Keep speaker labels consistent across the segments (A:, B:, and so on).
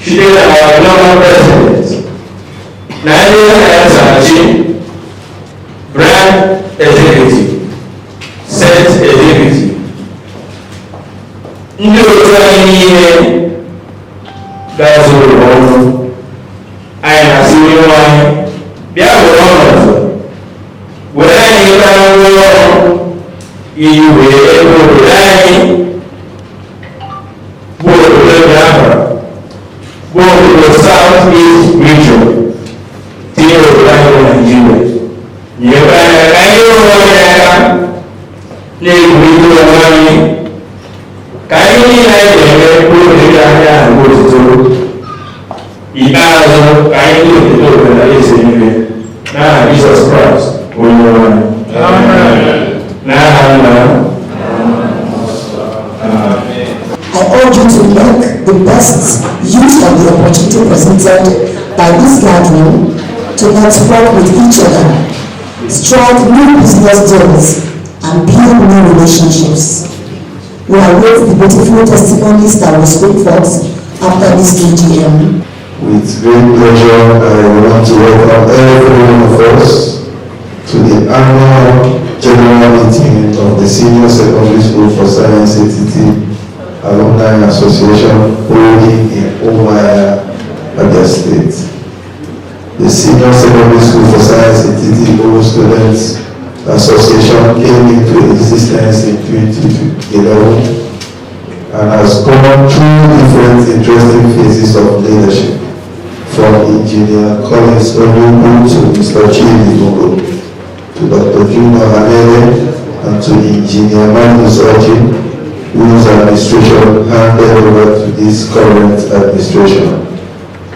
A: She did our global president. Nigeria brand executive, set executive. Ndị otu anyị niile ga-azụrụ ọnụ. Anyị na-asị onye anyị bịa were ọnọdụ were anyị gaa n'ụlọ iyi wee ebe obodo anyị bụ obodo Biafra bụ obodo South East Region tinye obodo anyị bụ Nigeria. Nyekwa anya ka anyị rụọ ọrụ aka na-egwurịta onwe anyị ka anyị niile anyị ga-eme mkpụrụ obodo anyị ahụ bụ otuto ikpeazụ ka anyị na-ekele obodo eze niile n'aha Jizọs Kraịst onye nwe anyị. N'aha Nna.
B: I urge you to make the best use of the opportunity presented by this gathering to network with each other, strike new business deals, and build new relationships. We await the beautiful testimonies that will speak forth after this AGM.
C: With great pleasure, I want to welcome every one of us to the annual general meeting of the Senior Secondary School for Science Etiti Alumni Association holding in Umuahia, Abia State. The Senior Secondary School for Science Etiti Students Association came into existence in 2011 and has gone through different interesting phases of leadership, from Engineer Collins Onyubu to Mr. Chidi Mugo, to Dr. Juma Hamele, and to Engineer Magnus Ojin, whose administration handed over to this current administration.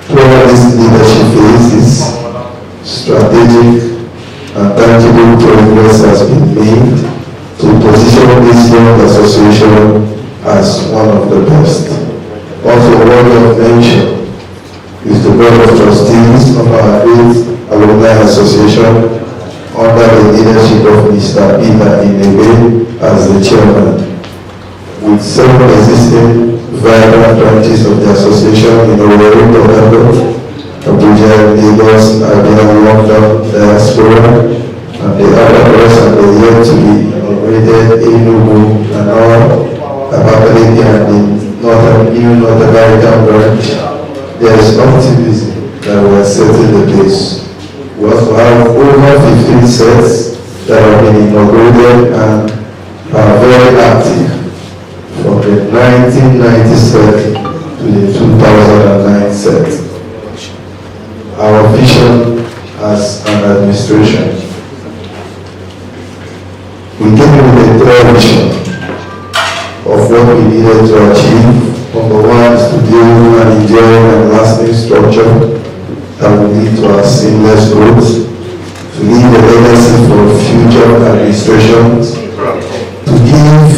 C: Throughout this leadership phases, strategic and tangible progress has been made to position this young association as one of the best. Also worthy of mention is the Board of Trustees of our great Alumni Association under the leadership of Mr. Peter Inebe as the chairman, with several existing vibrant branches of the association in Owerri, Orlando, Abuja, Lagos, Abia, London, Diaspora, and the other rest are yet to be inaugurated in Enugu and all Abakaliki and the new North American branch. There is optimism that we are setting the pace. We also have over 15 sets that have been inaugurated and are very active, from the 1990 set to the 2009 set. Our vision as an administration. We came with a clear vision of what we needed to achieve. Number one is to build an enduring and lasting structure that will lead to our seamless growth, to leave a legacy for future administrations, to give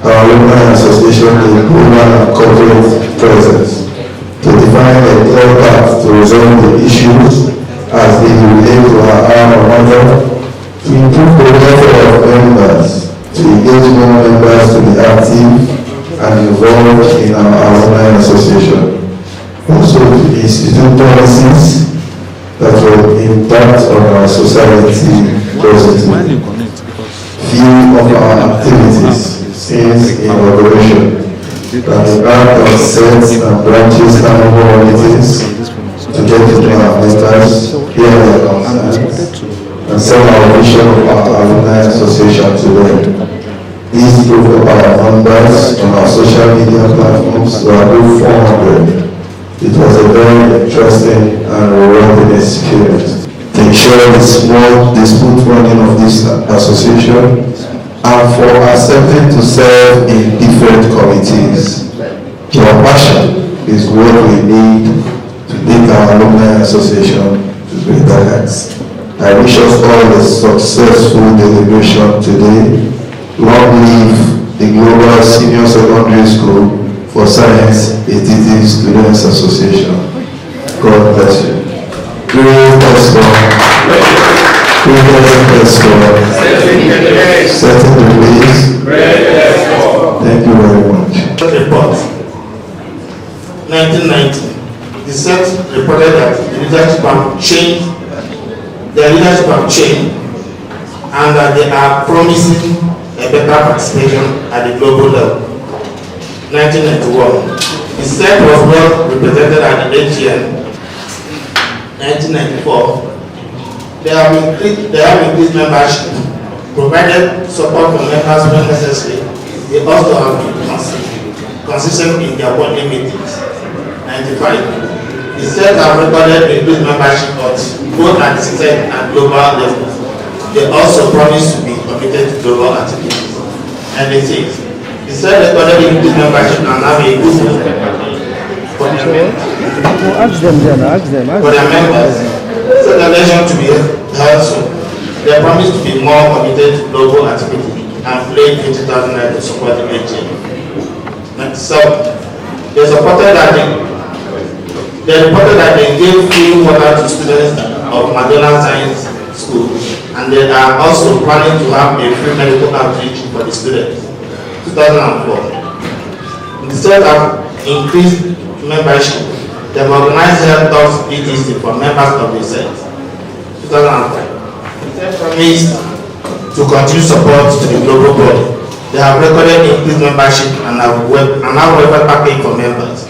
C: our Alumni Association a global and corporate presence, to define a clear path to resolve the issues as they relate to our alma mater, to improve the welfare of members, to engage more members to be active and involved in our Alumni Association. Also to institute policies that will impact on our society positively. Few of our activities since inauguration that embark on sets and branches annual meetings to get to know our members, hear their concerns, and sell our vision of our Alumni Association to them. These proof of our numbers on our social media platforms were above 400. It was a very interesting and rewarding experience to ensure the smooth running of this association and for accepting to serve in different committees. Your passion is what we need to take our Alumni Association to greater heights. I wish us all a successful deliberation today. Long live the Global Senior Secondary School for Science Etiti Students Association. God bless you. Great testimony. Setting the pace.
D: 1990, the set reported that the leadership have changed, their leadership have changed, and that they are promising a better participation at the global level. 1991, the set was well represented at the AGM. 1994, they have increased membership, provided support for members when necessary. They also have been consistent in their board meetings. 95. The set have recorded increased membership both at the state and global level. They also promise to be committed to global activities. 96. The set recorded increased membership and have a good for their members. So the election to be held soon. They promise to be more committed to global activity and play 20,000 naira to support the AGM. 97. They reported that they gave free water to students of Madonna Science School, and they are also planning to have a free medical outreach for the students. 2004. The state have increased membership. They have organized health talks Etiti for members of the set. 2005. The state promised to continue support to the global body. They have recorded increased membership and have welfare package for members.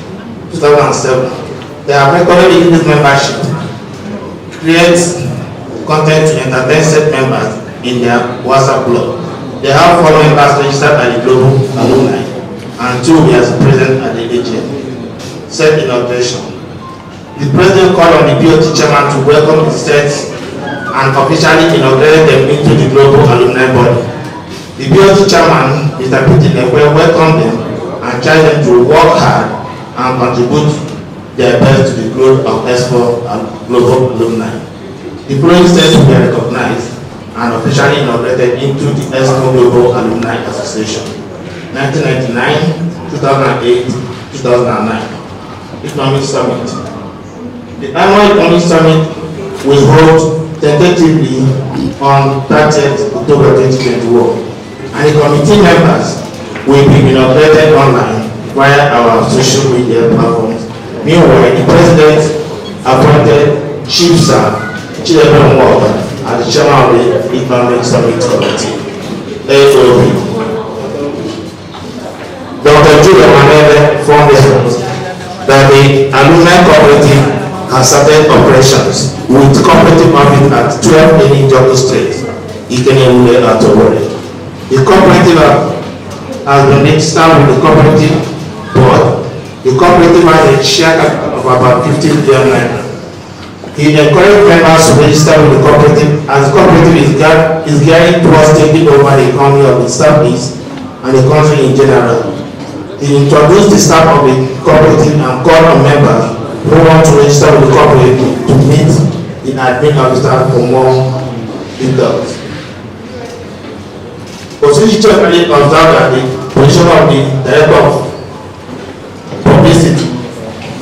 D: 2007. They have recorded increased membership, create content to entertain set members in their WhatsApp blog. They have 4 members registered at the global Alumni and 2 years present at the AGM. Set inauguration. The president called on the BOT chairman to welcome the sets and officially inaugurated them into the global alumni body. The BOT chairman, Mr. Peter, welcomed them and charged them to work hard and contribute their best to the growth of ESCO and global alumni. The following states will be recognized and officially inaugurated into the ESCO Global Alumni Association. 1999, 2008, 2009. Economic Summit. The annual Economic Summit will hold tentatively on 30th October 2021, and the committee members will be inaugurated online via our social media platforms. Meanwhile, the president appointed Chief Sir Chidebere Walker as the chairman of the Economic Summit Committee. AOB. Dr. Julia Manele Foundation that the Alumni Cooperative has started operations with cooperative office at 12 Eni Joko Street, Ikenyewule Atowore. The cooperative has been registered with the cooperative board. The cooperative has a share capital of about 50 billion naira. He encouraged members to register with the cooperative as the cooperative is gearing towards taking over the economy of the Southeast and the country in general. He introduced the staff of the cooperative and called on members who want to register with the cooperative to meet the admin officer for more details. Osisi generally observed that the position of the director of publicity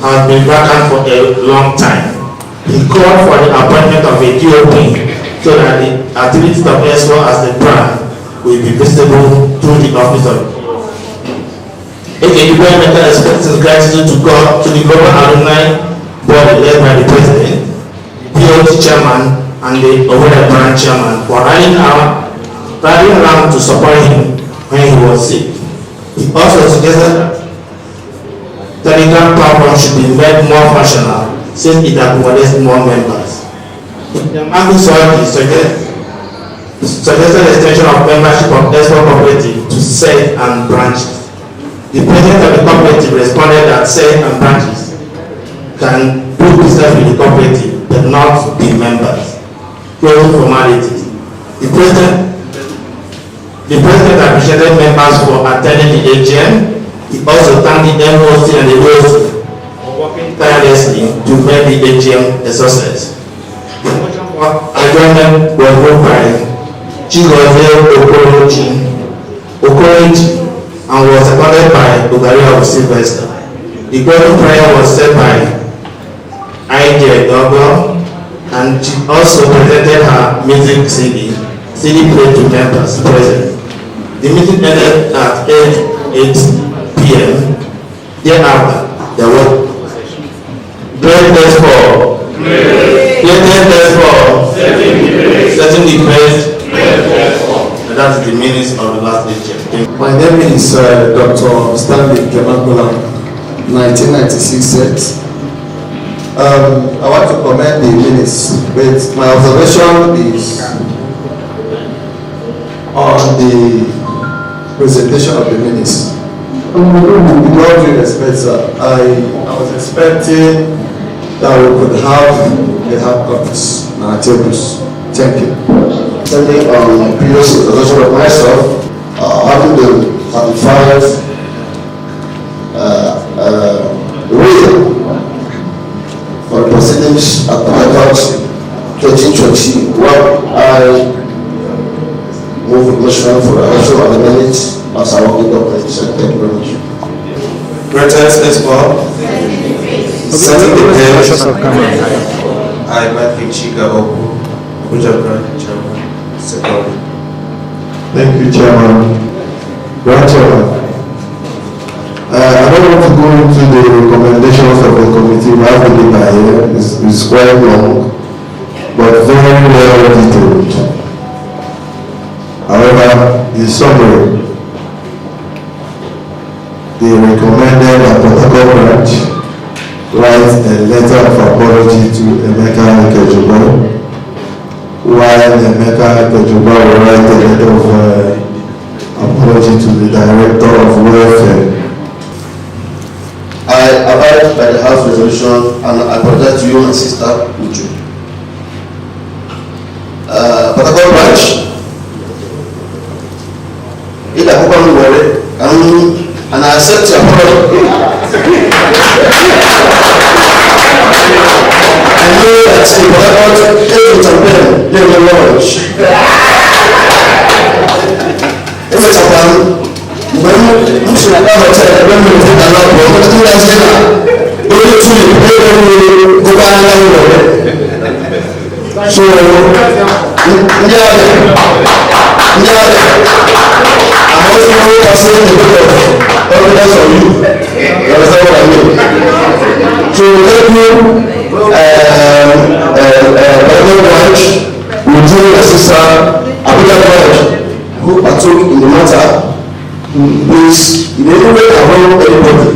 D: has been vacant for a long time. He called for the appointment of a DOP so that the activities of ESCO as the brand will be visible through the office of AGM expresses gratitude to God, to the global alumni board led by the president, BOT chairman, and the Owerri branch chairman for rallying around to support him when he was sick. He also suggested that Telegram platform should be made more functional since it accommodates more members. The Mangu Soil suggested extension of membership of ESCO cooperative to SED and branches. The president of the cooperative responded that SED and branches can do business with the cooperative but not be members. Closing formalities. The president appreciated members for attending the AGM. He also thanked the MOC and the host for working tirelessly to make the AGM a success. The motion for adjournment was moved by Chigozie Okoroji and was seconded by Ugari of Sylvester. The closing prayer was said by I.J. Dogo, and she also presented her music CD played to members present. The meeting ended at 8 p.m. Thereafter, there was
A: Greatness for. Greatness for. Setting the best.
D: And that's the meaning of the last AGM.
E: My name is Dr. Stanley Kemakula, 1996 set. I want to comment the minutes, but my observation is on the presentation of the minutes. With all due respect, sir, I was expecting that we could have the hard copies on our tables. Thank you.
C: Depending on my previous observation of myself, having the 35 real for the proceedings at Pentecost 2020, what I move with motion for adoption of the minutes as our working document. Thank you very much.
A: Greatness for. Setting the best. I might be Chica Oku, Ujabra, Chairman, Secretary.
C: Thank you, Chairman. Grandchairman. I don't want to go into the recommendations of the committee. We have the data here. It's quite long, but very well detailed. However, in summary, they recommended that Protocol Branch write a letter of apology to Emeka Ikejuba, while Emeka Ikejuba will write a letter of apology to the Director of Welfare. I abide by the House resolution and I apologize to you, my sister, Uju. Protocol Branch, and I accept your apology. I know that the protocol is campaign, they will launch. If it's a plan, when you should have a hotel, when you take a lot of what you guys do, when you see it, go back and so, I'm also passing a bit of evidence on you. You understand what I mean? So help you, Protocol Branch, will join your sister, Abuja Branch, who partook in the matter. Please, in any way around anybody,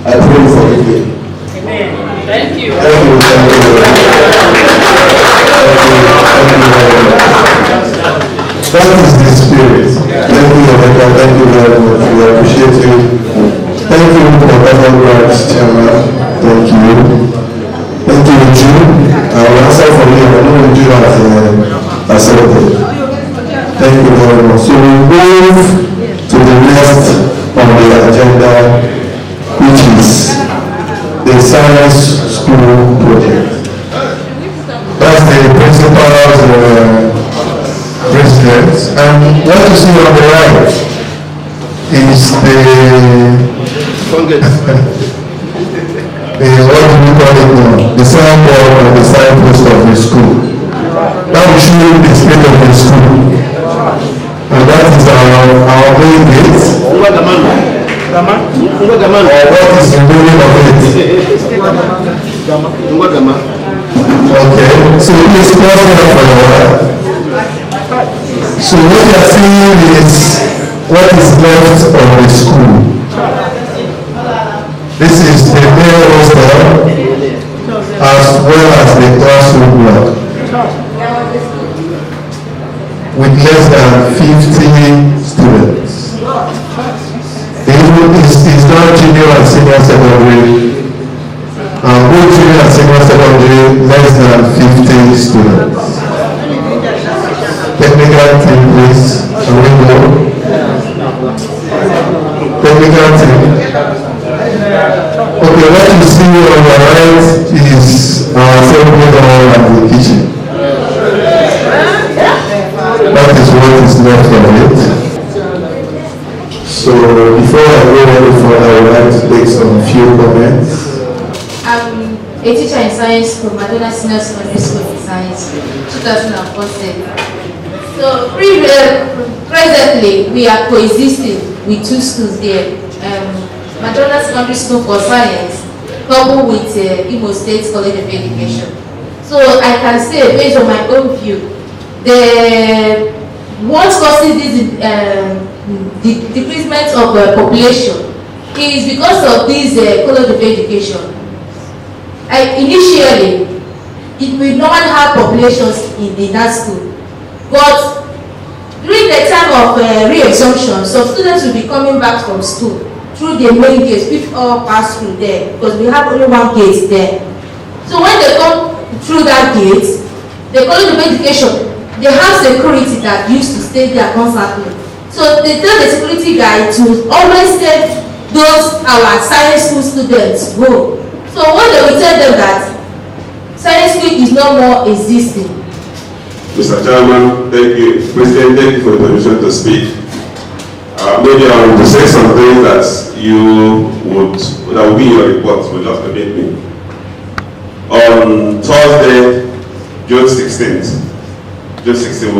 C: I pray for you.
F: Amen. Thank you.
C: Thank you. That is the spirit. Thank you, Rebecca. Thank you very much. We appreciate you. Thank you, Protocol Branch Chairman. Thank you. Thank you, Uju. I will answer for you. I know Uju has accepted. Thank you very much. So we move to the next on the agenda, which is the science school project. That's the principal's president. And what you see on the right is what do we call it now? The signboard and the signpost of the school. That will show you the state of the school. And that is our main gate. Or what is the meaning of it? Okay, so please pause here for a while. So what you are seeing is what is left of the school. This is the main hostel as well as the classroom block, with less than 50 students. It's not junior and senior secondary. Both junior and senior secondary, less than 50 students. Technical team, please. Can we go? Technical team. Okay, what you see on the right is our assembly hall and the kitchen. That is what is left of it. So before I go any further, I would like to take some few comments.
G: I'm a teacher in science from Madonna Senior Secondary School in Science, 2014. So presently, we are coexisting with two schools there. Madonna Secondary School for Science coupled with Imo State College of Education. So I can say, based on my own view, what causes this the decreasement of population is because of this College of Education. Initially, it will not have populations in that school, but during the time of re-exemption, some students will be coming back from school through the main gate, which all pass through there, because we have only one gate there. So when they come through that gate, the College of Education, they have security that used to stay there constantly. So they tell the security guy to always let those our science school students go. So when they will tell them that science school is no more existing.
H: Mr. Chairman, thank you. President, thank you for the permission to speak. Maybe I want to say something that will be in your report, but just permit me. On Thursday, June 16th, we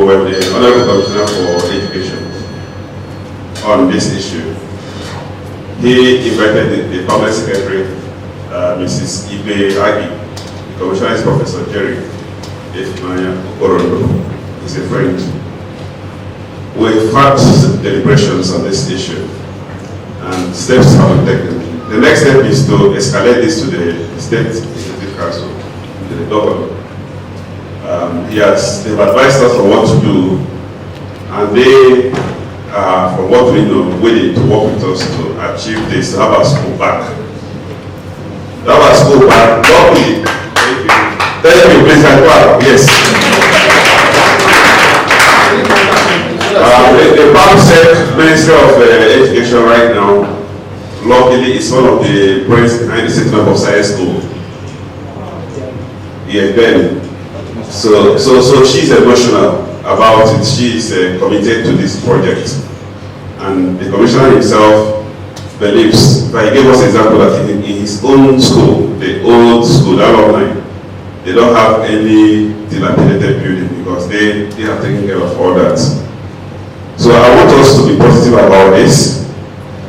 H: were the Honorable Commissioner for Education on this issue. He invited the Public Secretary, Mrs. Ibe Agi. The Commissioner is Professor Jerry Okorondo. He's a friend. We've had deliberations on this issue and steps have been taken. The next step is to escalate this to the State Executive Council, to the governor. They've advised us on what to do, and they are, from what we know, willing to work with us to achieve this, to have our school back. To have our school back, locally. Thank you, please, yes. The PAMSEC Ministry of Education right now, luckily, is one of the brains behind the setting up of science school. Yeah, Ben. So she's emotional about it. She's committed to this project, and the commissioner himself believes. But he gave us an example that in his own school, the old school, the Alumni, they don't have any dilapidated building because they are taking care of all that. So I want us to be positive about this.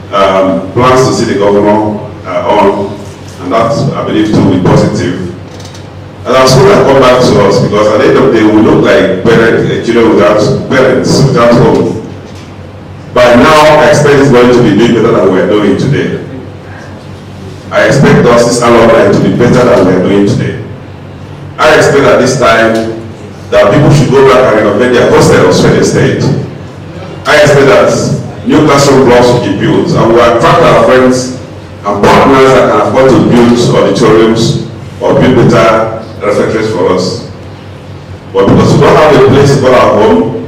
H: Plans to see the governor on, and that I believe to be positive. And our school will come back to us because at the end of the day we look like children without parents, without home. By now I expect it's going to be doing better than we are doing today. I expect us, this alumni, to be better than we are doing today. I expect at this time that people should go back and renovate their hostels where they stayed. I expect that new classroom blocks will be built, and we will attract our friends and partners that can afford to build auditoriums or build better refectories for us. But because we don't have a place to call our home,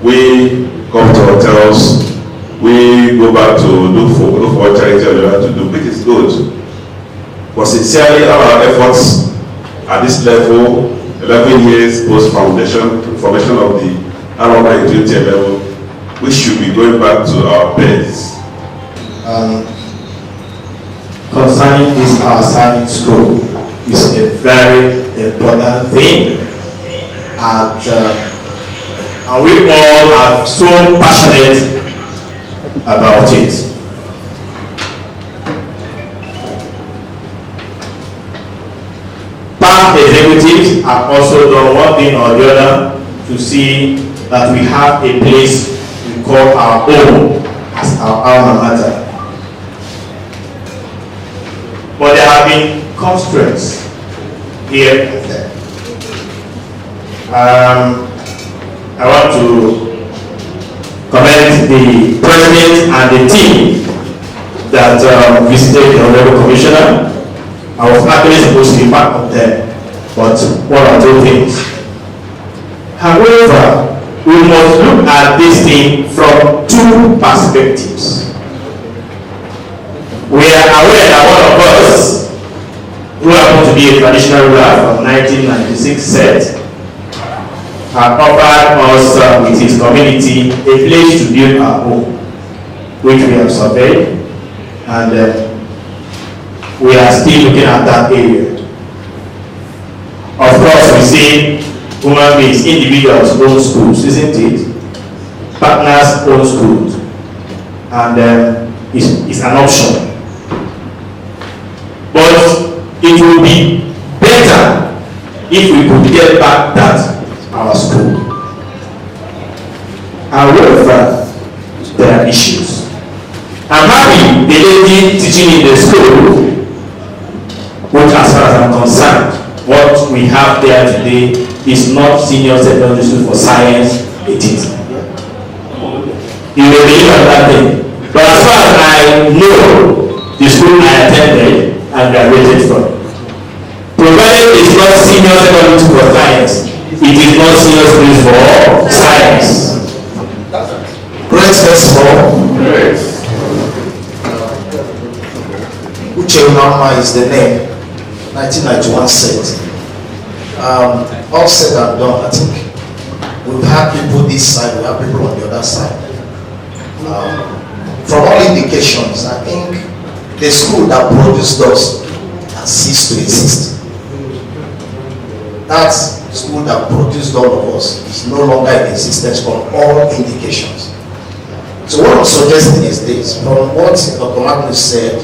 H: we come to hotels, we go back to look for charity or you have to do, which is good. But sincerely, all our efforts at this level, 11 years post-foundation, formation of the Alumni in 2011, we should be going back to our beds.
D: Concerning this, our science school is a very important thing, and we all are so passionate about it. PAM executives have also done one thing or the other to see that we have a place we call our own as our alma mater. But there have been constraints here and there. I want to commend the president and the team that visited the Honorable Commissioner. I was actually supposed to be part of them, but one or two things. However, we must look at this thing from two perspectives. We are aware that one of us, who happened to be a traditional ruler from 1996, said, had offered us with his community a place to build our home, which we have surveyed, and we are still looking at that area. Of course, we see human beings, individuals own schools, isn't it? Partners own schools, and it's an option. But
A: it will be better if we could get back that our school. However, there are issues. I'm happy the lady teaching in the school, which as far as I'm concerned, what we have there today is not senior secondary school for science, Etiti. You may believe on that thing. But as far as I know, the school I attended and graduated from, provided it's not senior secondary school for science, it is not senior school for science.
E: Great festival. Uche Mama is the name. 1991 set. All said and done, I think we've had people this side, we have people on the other side. From all indications, I think the school that produced us has ceased to exist. That school that produced all of us is no longer in existence from all indications. So what I'm suggesting is this, from what Dr. Magnus said,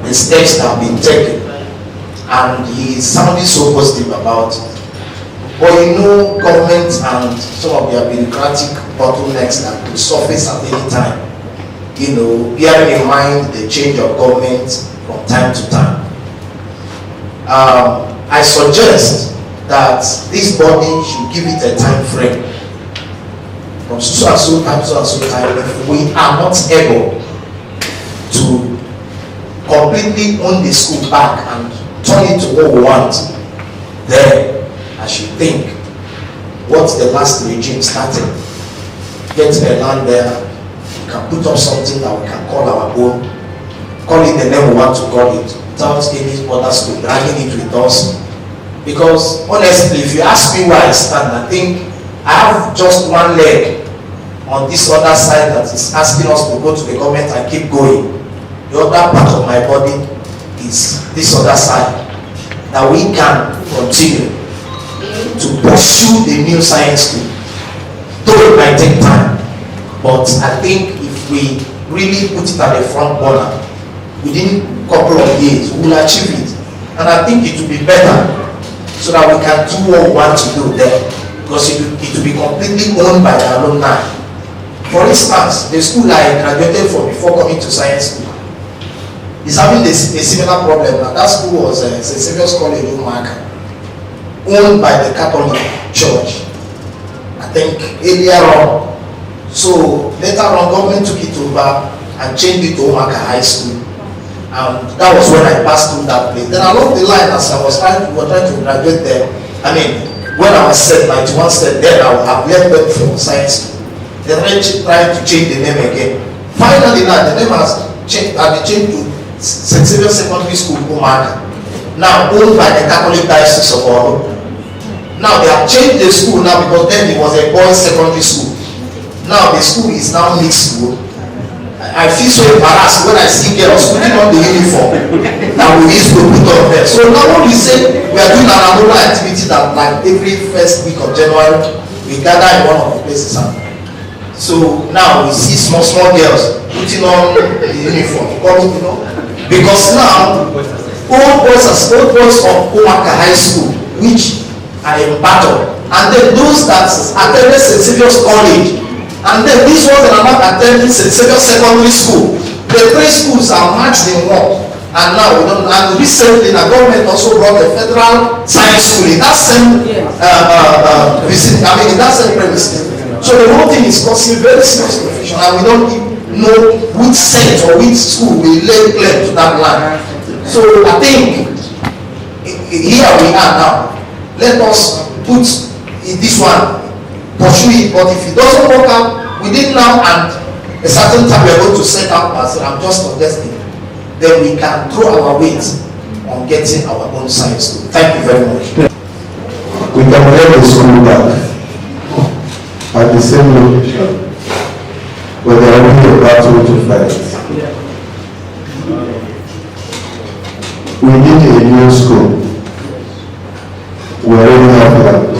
E: the steps that have been taken, and he is sounding so positive about it. But you know, government and some of their bureaucratic bottlenecks that could surface at any time, you know, bearing in mind the change of government from time to time. I suggest that this body should give it a time frame. From so and so time, so and so time, if we are not able to completely own the school back and turn it to what we want, then I should think what the last regime started, get a land there, we can put up something that we can call our own, call it the name we want to call it, without any other school dragging it with us. Because honestly, if you ask me where I stand, I think I have just one leg on this other side that is asking us to go to the government and keep going. The other part of my body is this other side, that we can continue to pursue the new science school. Though it might take time, but I think if we really put it at the front burner, within a couple of years, we will achieve it. And I think it will be better so that we can do what we want to do there, because it will be completely owned by the alumni. For instance, the school I graduated from before coming to science school is having a similar problem. Now, that school was St. Saviour's College, owned by the Catholic Church, I think earlier on. So later on, government took it over and changed it to Omaka High School. And that was when I passed through that place. Then along the line, as I was trying to graduate there, I mean, when I was set 91 step, then I would have left them from science school. Then I tried to change the name again. Finally now, the name has changed to St. Saviour's Secondary School, Omaka, now owned by the Catholic Diocese of Oro. Now they have changed the school now, because then it was a boys' secondary school. Now the school is now mixed school. I feel so embarrassed when I see girls putting on the uniform that we used to put on there. So now when we say we are doing an annual activity that like every first week of January, we gather in one of the places. So now we see small girls putting on the uniform, you know, because now old boys of Omaka High School, which are in battle, and then those that attended St. Saviour's College, and then these ones that are not attending St. Saviour's Secondary School, the three schools are matched in one. And now we don't. And recently, the government also brought a federal science school in that same visit. I mean, in that same premises. So the whole thing is causing very serious confusion, and we don't know which set or which school will lay claim to that land. So I think here we are now. Let us put this one, pursue it, but if it doesn't work out within now and a certain time we are going to set up as I'm just suggesting, then we can throw our weight on getting our own science school. Thank you very much.
C: We can get the school back at the same location, but there will be a battle to fight. We need a new school. We already have land,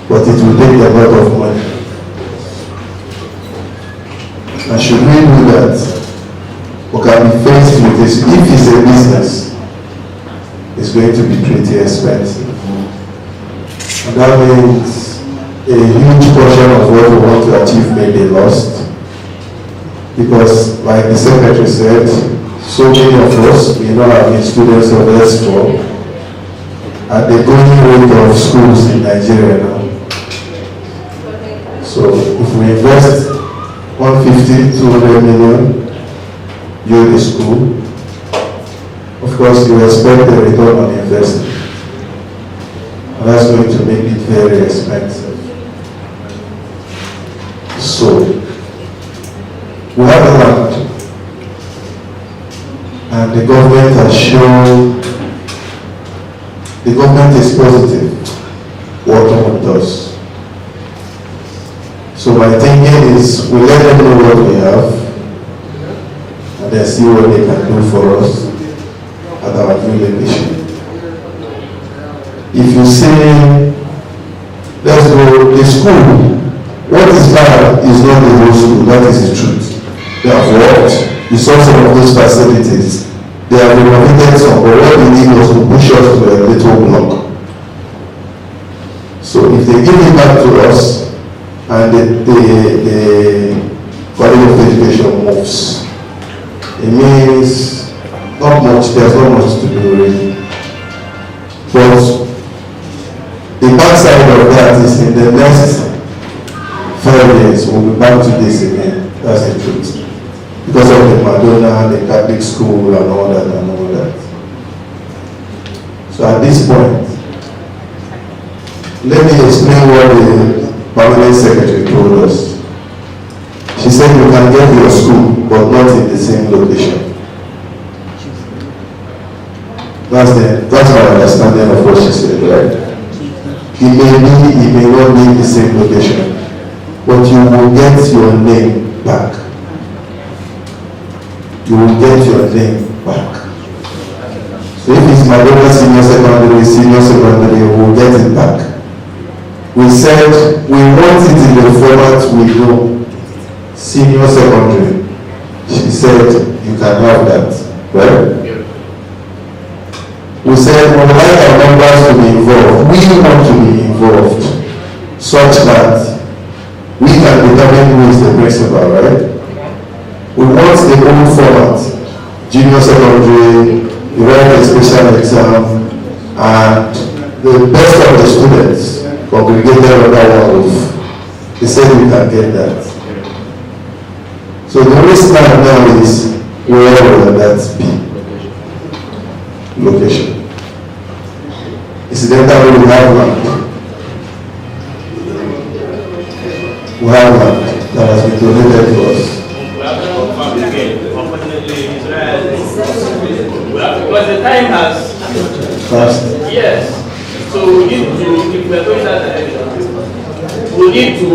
C: but it will take a lot of money. And should we do that, we can be faced with this. If it's a business, is going to be pretty expensive. And that means a huge portion of what we want to achieve may be lost. Because, like the secretary said, so many of us may not have been students of S4 at the going rate of schools in Nigeria now. So if we invest 150, 200 million during the school, of course you expect a return on investment. And that's going to make it very expensive. So we have a land, and the government has shown the government is positive working with us. So my thinking is we let them know what we have and then see what they can do for us at our new location. If you say, let's go, the school, what is bad is not the whole school, that is the truth. They have worked, you saw some of those facilities. They have renovated some, but what they need was to push us to a little block. So if they give it back to us, and the quality of education moves, it means not much, there's not much to do really. But the backside of that is in the next 5 years, we'll be back to this again. That's the truth. Because of the Madonna, the Catholic school, and all that, and all that. So at this point, let me explain what the permanent secretary told us. She said you can get your school, but not in the same location. That's my understanding of what she said, right? It may not be the same location, but you will get your name back. You will get your name back. So if it's Madonna Senior Secondary, we will get it back. We said we want it in the format we know, senior secondary. She said you can have that, right? We said we would like our members to be involved. We want to be involved such that we can determine who is the principal, right? We want the old format, junior secondary, you write a special exam, and the best of the students congregated under one roof. They said we can get that. So the risk now is where will that be? Location. Incidentally, we have land. We have land that has been donated to us.
I: Because the time has
C: Fast.
I: yes, so we need to, if we are going that direction, we need to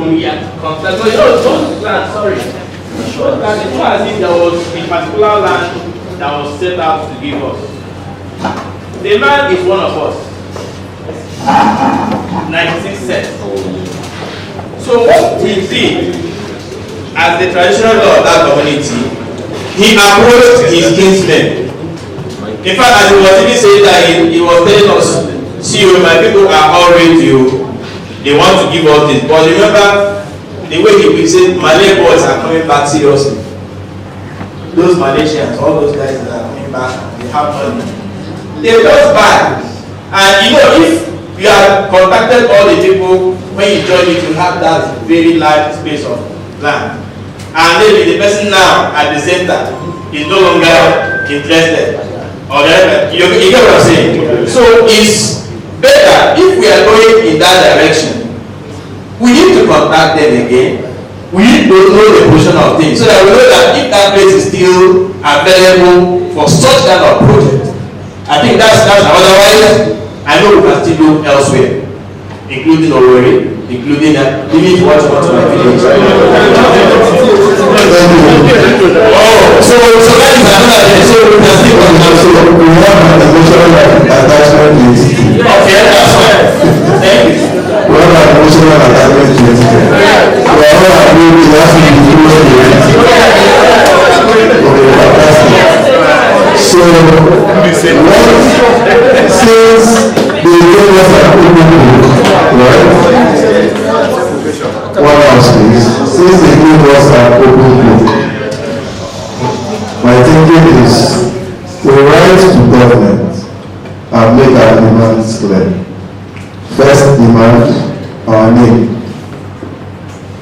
I: contact. So those lands, sorry, those lands, it's not as if there was a particular land that was set out to give us. The man is one of us. 96 cents. So what we did as the traditional law of that community, he approached his kinsmen. In fact, as he was even saying that, he was telling us, see, my people are all ready, they want to give us this. But remember, the way he said, Malay boys are coming back seriously. Those Malaysians, all those guys that are coming back, they have money. They just buy. And you know, if you have contacted all the people, when you join it, you have that very large space of land. And maybe the person now at the center is no longer interested. Or you get what I'm saying? So it's better if we are going in that direction. We need to contact them again. We need to know the position of things so that we know that if that place is still available for such kind of project. I think that's otherwise I know we can still do elsewhere, including Owerri, including that. We need to watch my village. Oh, so that is another thing. So we can still contact.
C: So we have an emotional attachment to it.
I: Okay, that's fine. Thank you.
C: We have an emotional attachment to it. We are all agreed it has to be close to it. Okay, fantastic. So open book. My thinking is, we write to government and make our demands clear. First demand, our name.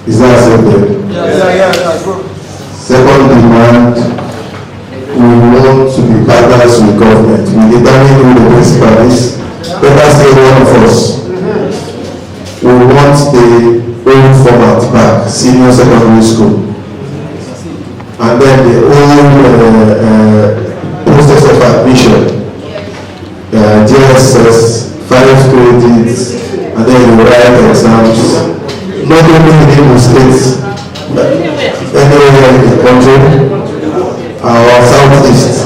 C: Is that accepted? Second demand, we want to be partners with government. We determine who the principal is. Let us say one of us. We want the old format back, senior secondary school. And then the old process of admission, GSS, 5 credits, and then you write exams. Not only in Imo State, anywhere in the country, or southeast.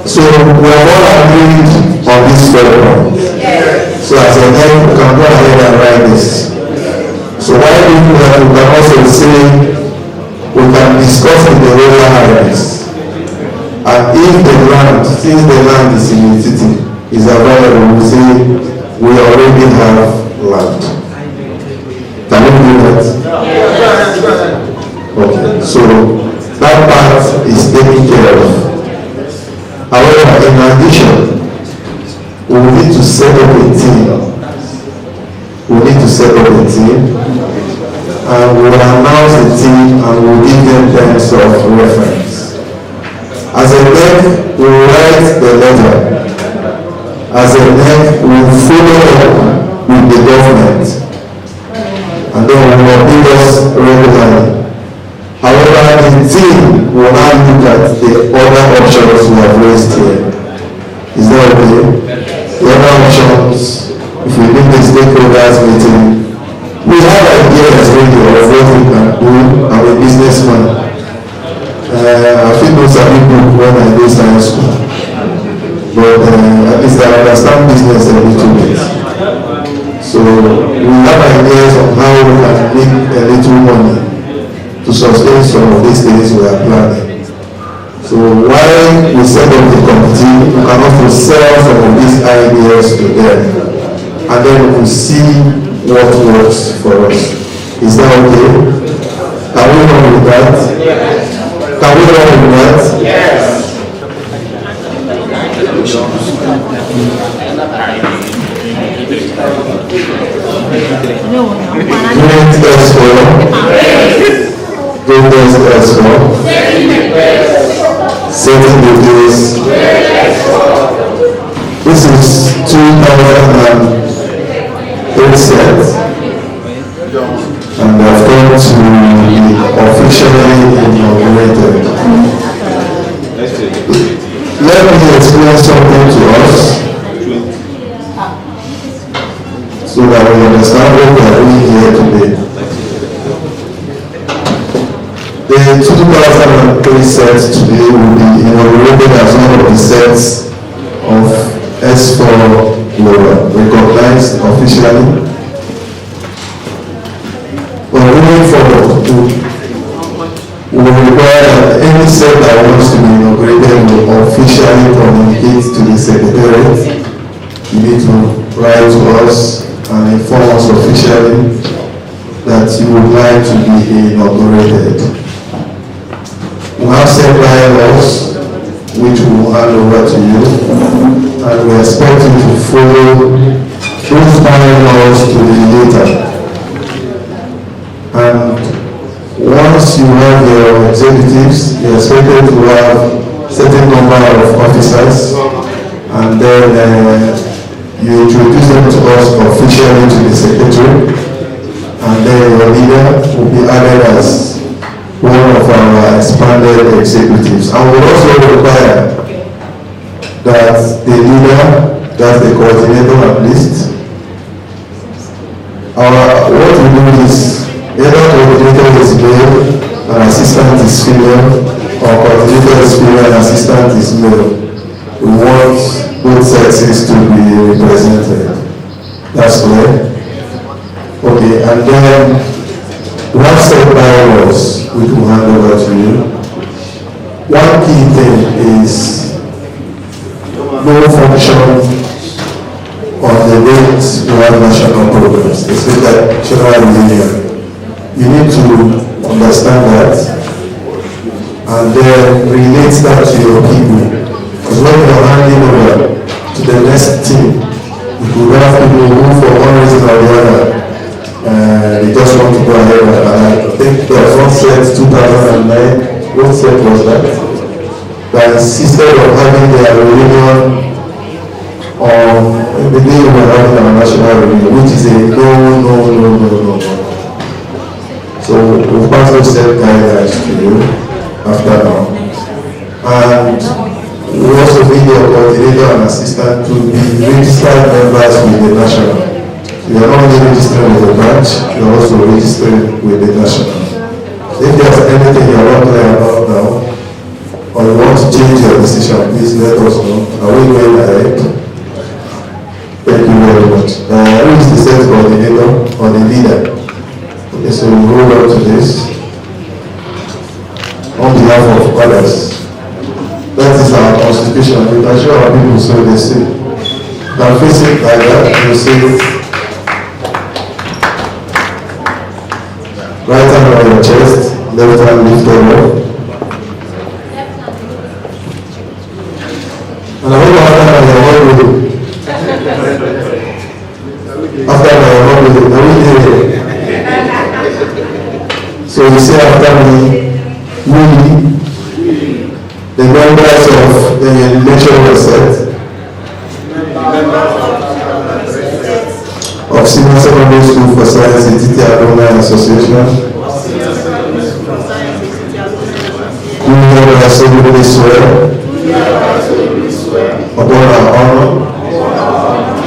C: So we are all agreed on this program. So as a head, we can go ahead and write this. So why do you that we can also say we can discuss in the rural areas? And if the land, since the land is in Etiti, is available, we say we already have land. Can we do that? Okay, so that part is taken care of. However, in addition, we need to set up a team. We need to set up a team, and we will announce the team and we will give them terms of reference. As a NEC, we will write the letter. As a NEC, we will follow up with the government, and then we will update us regularly. However, the team will now look at the other options we have raised here. Is that okay? The other options, if we need the stakeholders meeting, we have ideas really of what we can do. I'm a businessman. I feel no savvy book when I do science school. But at least I understand business a little bit. So we have ideas on how we can make a little money to sustain some of these things we are planning. So while we set up the committee, we can also sell some of these ideas to them, and then we will see what works for us. Is that okay? Can we run with that? Yes. Can we run with that? Yes. Setting the days. This is 2008 set, and I've come to be officially inaugurated. Let me explain something to us so that we understand what we are doing here today. The 2003 set today will be inaugurated as one of the sets of S4 Global, recognized officially. But moving forward, we will require that any set that wants to be inaugurated will officially communicate to the Secretariat. You need to write to us and inform us officially that you would like to be inaugurated. We have set bylaws which we will hand over to you, and we expect you to follow those bylaws to the letter. And once you have your executives, you are expected to have certain number of officers, and then you introduce them to us officially to the secretary, and then your leader will be added as one of our expanded executives. And we also require that the leader, that's the coordinator at least, what we do is either coordinator is male and assistant is female, or coordinator is female and assistant is male. We want both sexes to be represented. That's clear? Okay, and then we have set bylaws which will hand over to you. One key thing is no function on the dates we have national programs, especially general union. You need to understand understand that and then relate that to your people. Because when you're handing over to the next team, you could have people who for one reason or the other, they just want to go ahead. And I think there was one set 2009, what set was that? That insisted on having their reunion on the day we were having our national reunion, which is a no. So we've passed those set guidelines to you after now. And we also need your coordinator and assistant to be registered members with the national. You are not only registering with the branch, you are also registering with the national. If there's anything you are not clear about now, or you want to change your decision, please let us know. Are we going ahead? Thank you very much. Who is the set coordinator or the leader? Okay, so we roll on to this. On behalf of others. That is our constitution. We can show our people so they see. Now face it like that, you see. Right hand on your chest, left hand lifted up. And I hope after that you're all with it. After that you're all with it. Now we did it. So you say after me, we, the members of the national set of Senior Secondary School for Science Etiti Alumni Association, do hereby solemnly swear upon our honor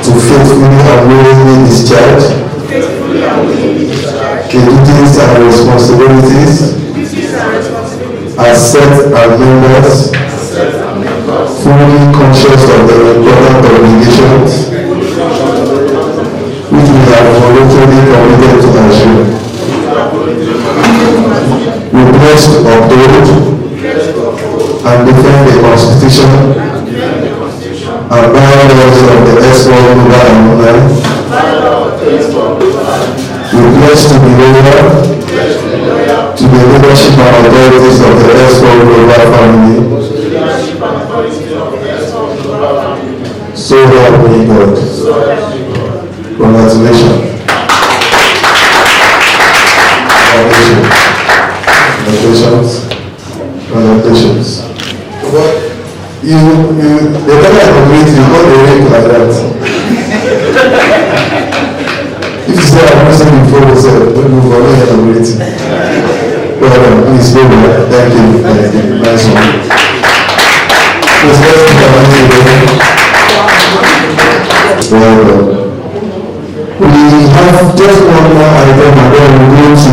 C: to faithfully and willingly discharge the duties and responsibilities as set and members, fully conscious of the important obligations which we have voluntarily committed to assume. We pledge to uphold and defend the Constitution and bylaws of the S4 Global Alumni. We pledge to be loyal to the leadership and authorities of the S4 Global family. So help me God. Congratulations. Congratulations. But the better I complete you, not the ring like that. If you say I'm using before we say, don't move on, I'm elaborating. Well, please go back. Thank you. Nice one. Please let's put our hands together. Well, we have just one more item and then we go to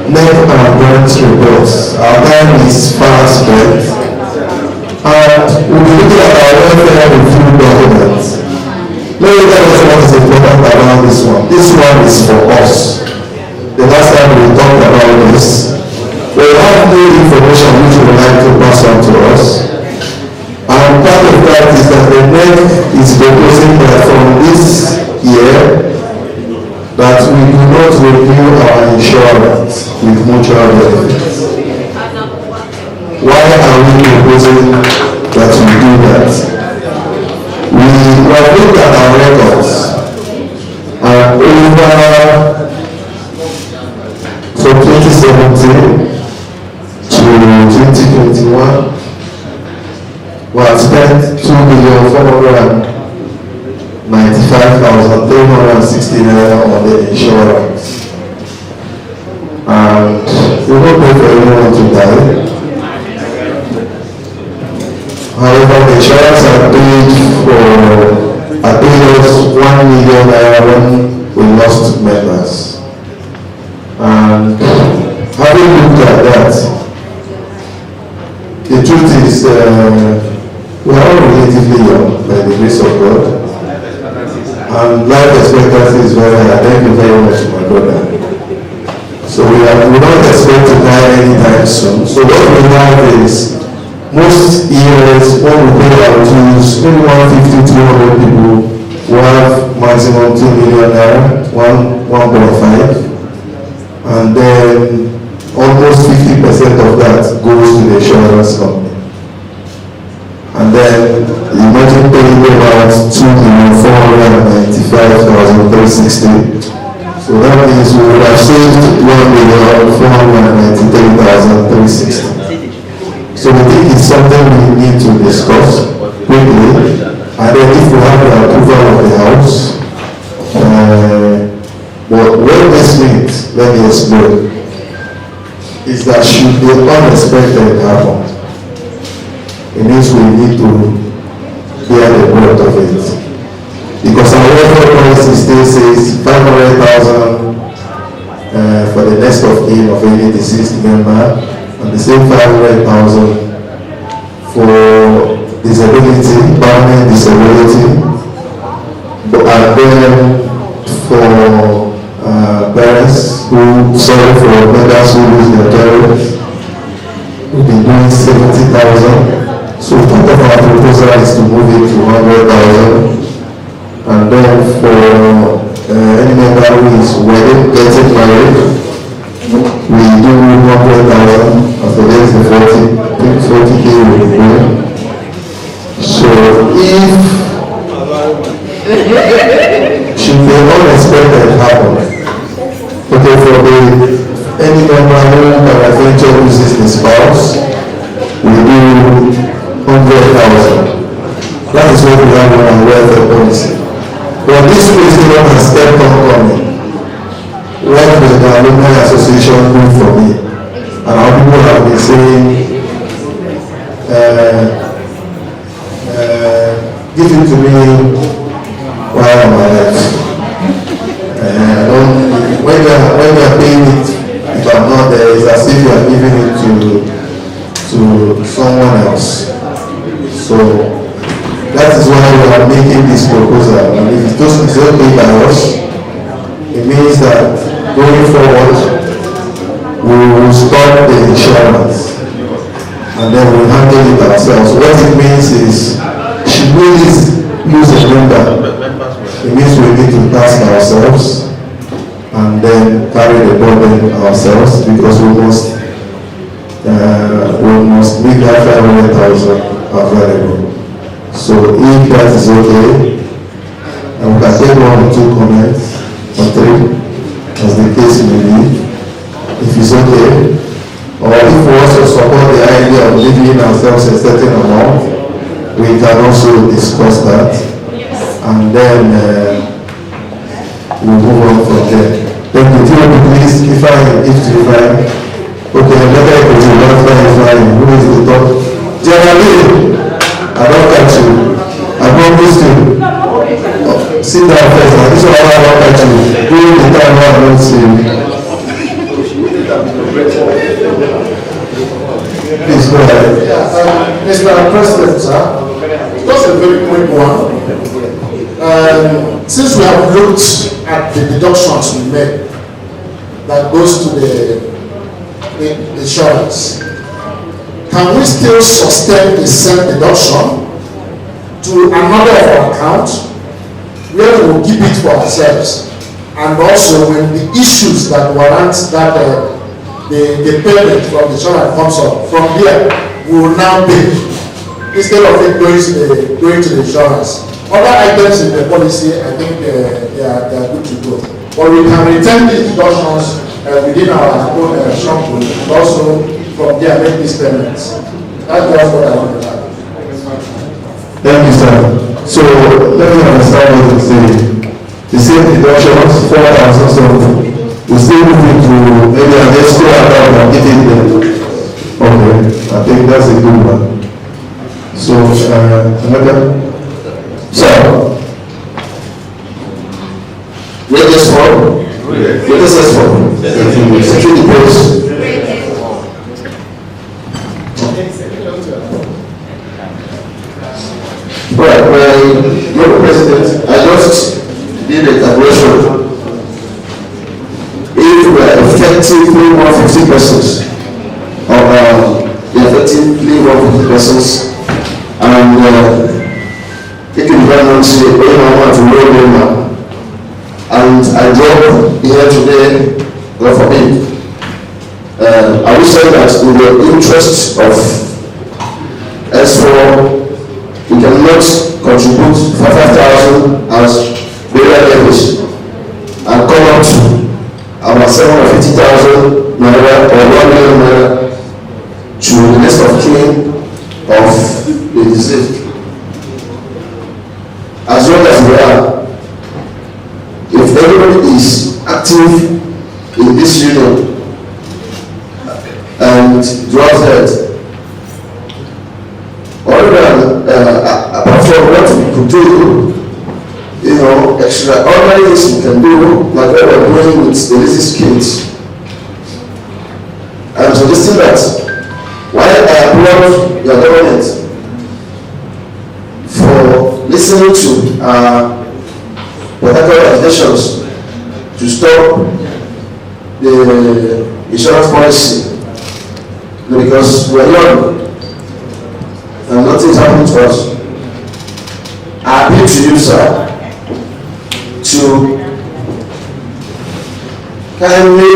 C: NEP and branch reports. Our time is fast spent. And we'll be looking at our welfare review documents. Let me tell us what is important about this one. This one is for us. The last time we talked about this, we have new information which we would like to pass on to us. And part of that is that the NEP is proposing that from this year that we do not renew our insurance with mutual benefits. Why are we proposing that we do that? We have looked at our records and over from 2017 to 2021 we have spent 2,495,360 naira on the insurance, and we don't pay for anyone to die. However, the insurance are paid us 1 million naira when we lost members. And having looked at that, the truth is we are all relatively young by the grace of God. And life expectancy is very high. Thank you very much, my brother. So we don't expect to die anytime soon. So what we have is, most years when we pay our dues, maybe 150, 200 people will have maximum 2 million naira, 1.5. And then almost 50% of that goes to the insurance company. And then imagine paying about 2,495,360. So that means we would have saved 1,493,360. So we think it's something we need to discuss quickly. And then if we have the approval of the house, but what this means, let me explain, is that should the unexpected happen, it means we need to bear the brunt of it. Because our welfare policy still says 500,000 for the next of kin of any deceased member, and the same 500,000 for disability, permanent disability, and then for parents who sorry for mothers who lose their parents, we've been doing 70,000. So part of our proposal is to move it to 100,000, and then for any member who is getting married, we do 100,000. After that is the 40K will be going. So if should the unexpected happen, okay, for any member who peradventure loses the spouse, we do 100,000. That is what we have on our welfare policy. But this president has kept on coming. What will the Alumni Association do for me? And our people have been saying, give it to me while I'm alive. When you are paying it, if I'm not there, it's as if you are giving it to someone else. So that is why we are making this proposal. And if it doesn't okay by us, it means that going forward, we will stop the insurance and then we'll handle it ourselves. What it means is, should we use a member, it means we need to task ourselves and then carry the burden ourselves, because we must make that 500,000 available. So if that is okay, and we can take 1 or 2 comments or 3, as the case may be, if it's okay, or if we also support the idea of leaving ourselves a certain amount, we can also discuss that, and then we'll move on from there. Then the team, please, if I okay, better if you don't find who is the top. Generally, I don't catch you. I promise you. Sit down first. This is all I don't catch you. During the time I don't see you. Please go ahead.
E: Mr. President, sir, just a very quick one. Since we have looked at the deductions we made that goes to the insurance, can we still sustain the same deduction to another account where we will keep it for ourselves, and also when the issues that warrant that the payment from the insurance comes up, from there we will now pay instead of it going to the insurance. Other items in the policy, I think they are good to go, but we can retain these deductions within our own shop and also from there make these payments. That's just what I want to add.
C: Thank you, sir. So let me understand what you say. The same deductions, 4,000, so we still moving to maybe an escrow account and get it there. Okay, I think that's a good one. So another. So let us follow. Let us follow. Security post. Right, Mr. President, I just did a calculation. If we are effectively 150 persons, or effectively 150 persons, and if you don't say, oh, I want to roll in now, and I drop here today, God forbid, I will say that in the interest of S4, we cannot contribute 5,000 as burial levies and come up to about 750,000 naira or 1 million naira to the next of kin of the deceased. As long as we are, if everybody is active in this union and draws that, apart from what we could do, extraordinary things we can do, like what we're doing with the racist kids. I'm suggesting that while I applaud your government for listening to political agitations to stop the insurance policy, because we're young and nothing is happening to us. I appeal to you, sir, to kindly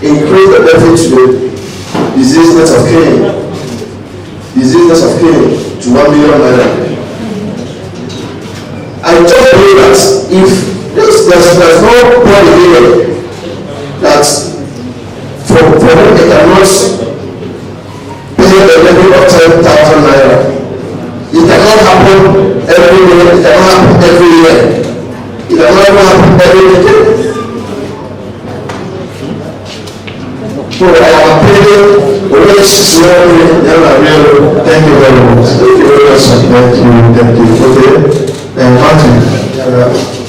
C: increase the benefit to the diseased net of kin to 1 million naira. I just believe that if there's no body here that for whom they cannot pay a level of 10,000 naira. It cannot happen every day, it cannot happen every year. It cannot happen every day. So I am appealing always slowly.
A: Thank you very much. Thank you very much. Thank you. Okay. Martin,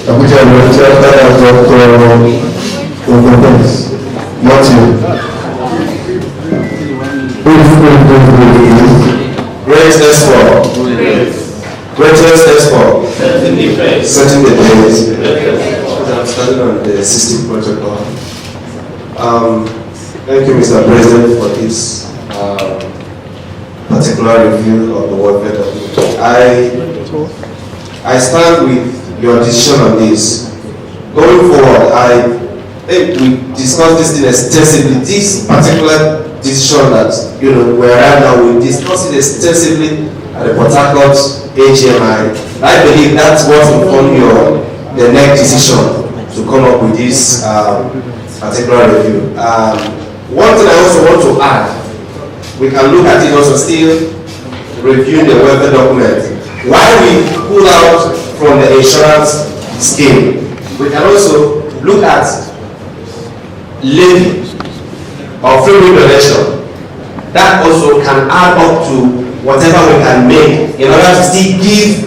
A: Abuja will tell that Dr. Pence. Martin.
C: Great S4. Greatest S4. Setting the pace. I'm starting on the 60 protocol. Thank you, Mr. President, for this particular review of the welfare document. I stand with your decision on this. Going forward, I think we discussed this thing extensively. This particular decision that we're right now, we discussed it extensively at the Port Harcourt AGM. I believe that's what informed the next decision to come up with this particular review. One thing I also want to add, we can look at it also still reviewing the welfare document. While we pull out from the insurance scheme, we can also look at levy or free will donation. That also can add up to whatever we can make in order to still give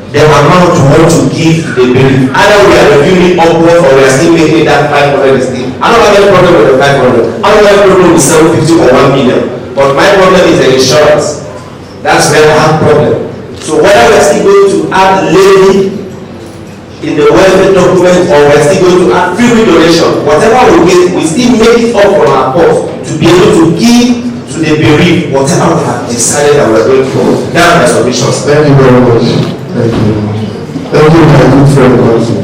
C: the amount we want to give to the bereaved. Either we are reviewing upwards or we are still making that 500 still. I don't have any problem with the 500. I don't have any problem with 750 or 1 million. But my problem is the insurance. That's where I have problem. So whether we are still going to add levy in the welfare document or we are still going to add free will donation, whatever we get, we still make it up from our purse to be able to give to the bereaved whatever we have decided that we are going to do. That's my submissions.
A: Thank you very much. Thank you. Thank you, my good friend also.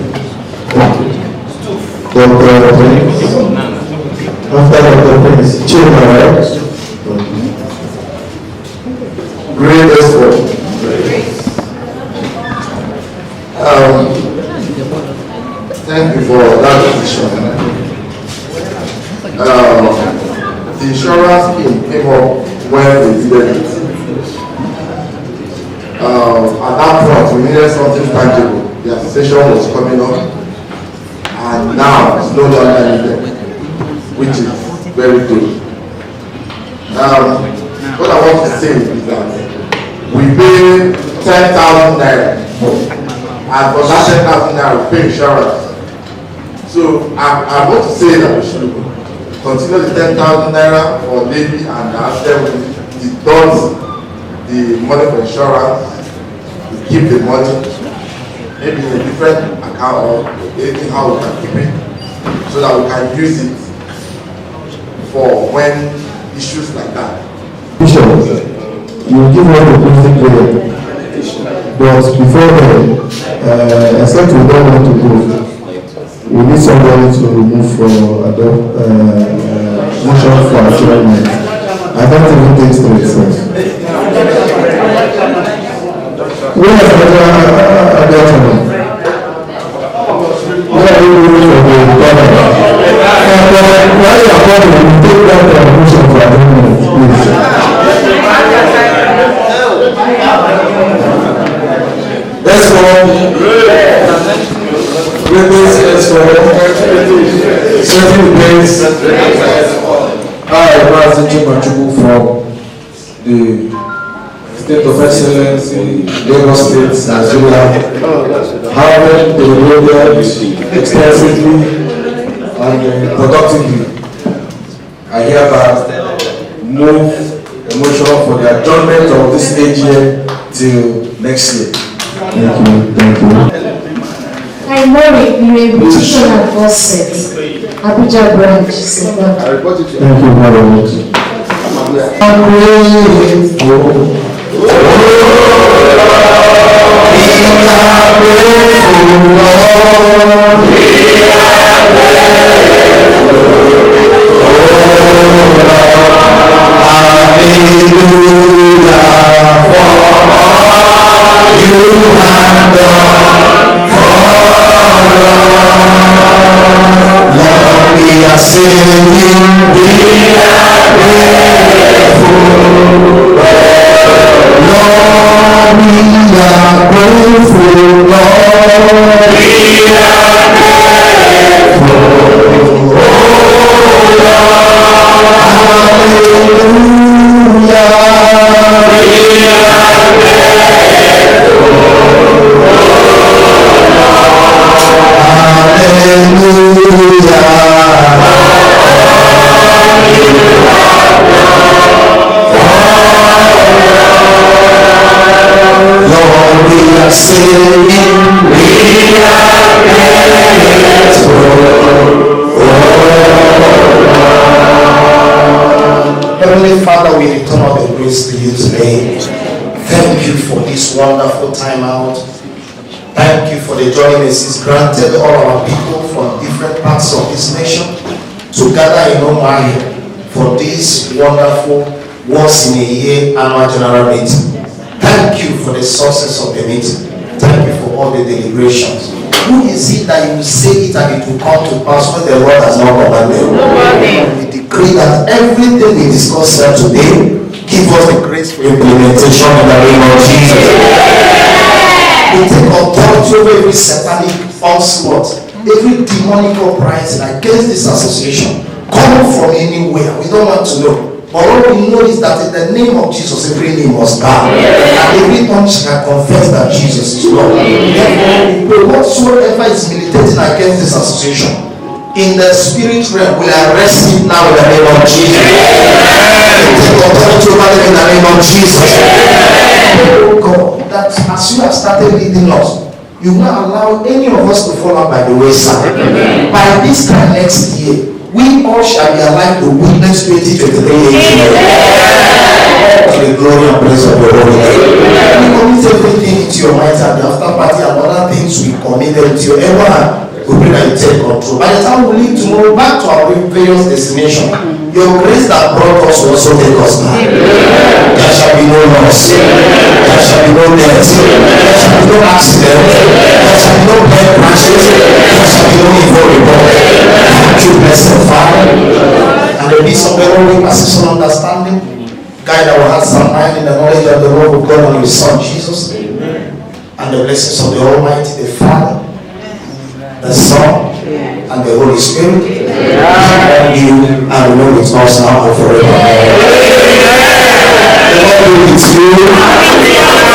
A: Thank you. Dr. Prince. After Dr. Prince, Chima, right? Great effort. Thank you for that decision. The insurance scheme came up when we did it. At that point, we needed something tangible. The association was coming up, and now it's no longer needed, which is very good. What I want to say is that we pay 10,000 naira, and for that 10,000 naira, we pay insurance. So I want to say that we should continue the 10,000 naira for levy and ask them to deduct the money for insurance, to keep the money, maybe in a different account or anything how we can keep it, so that we can use it for when issues like that. Bishop, you give us the closing prayer, but before then, except we don't want to go, we need somebody to move for
C: motion for adjournment. I don't even think to itself. Where is the adjournment? Where are you going for the government? Why you are calling me? Take that motion for adjournment, please. Let's go. Let's go. Certain days. I was the Chimachuku from the State of Excellence in Lagos State, Nigeria, having deliberated extensively and productively. I hereby move a motion for the adjournment of this AGM till next year. Thank you.
B: I know the repetition and offset. Abuja branch.
C: Thank you very much. I'm grateful.
D: Heavenly Father, we return all the grace to you today. Thank you for this wonderful time out. Thank you for the joy mercies granted all our people from different parts of this nation to gather in Omani for this wonderful once in a year annual general meeting. Thank you for the success of the meeting. Thank you for all the deliberations. Who is it that you say it and it will come to pass when the Lord has not commanded? We decree that everything we discuss here today, give us the grace for implementation in the name of Jesus. We take authority over every satanic onslaught, every demonic uprising against this association, coming from anywhere. We don't want to know. But all we know is that in the name of Jesus, every knee must bow. And every tongue shall confess that Jesus is Lord. Therefore, whatsoever is militating against this association, in the spirit realm, we arrest it now in the name of Jesus. Take authority over them in the name of Jesus. Oh God, that as you have started leading us, you will not allow any of us to fall out by the wayside. By this time next year, we all shall be alive to witness 2023 AGM. To the glory and praise of your holy name. We commit everything into your mind and the after party and other things we committed into your ever hand. We pray that you take control. By the time we leave tomorrow back to our various destination, your grace that brought us will also take us now. There shall be no loss. There shall be no death. There shall be no accident. There shall be no bad crashes. There shall be no evil report. Thank you, blessed Father. And the peace of the Lord will passes on understanding. Guide our hearts and mind in the knowledge of the love of God and His Son Jesus. And the blessings of the Almighty, the Father, the Son, and the Holy Spirit. You and remain with us now and forever. The Lord be with you.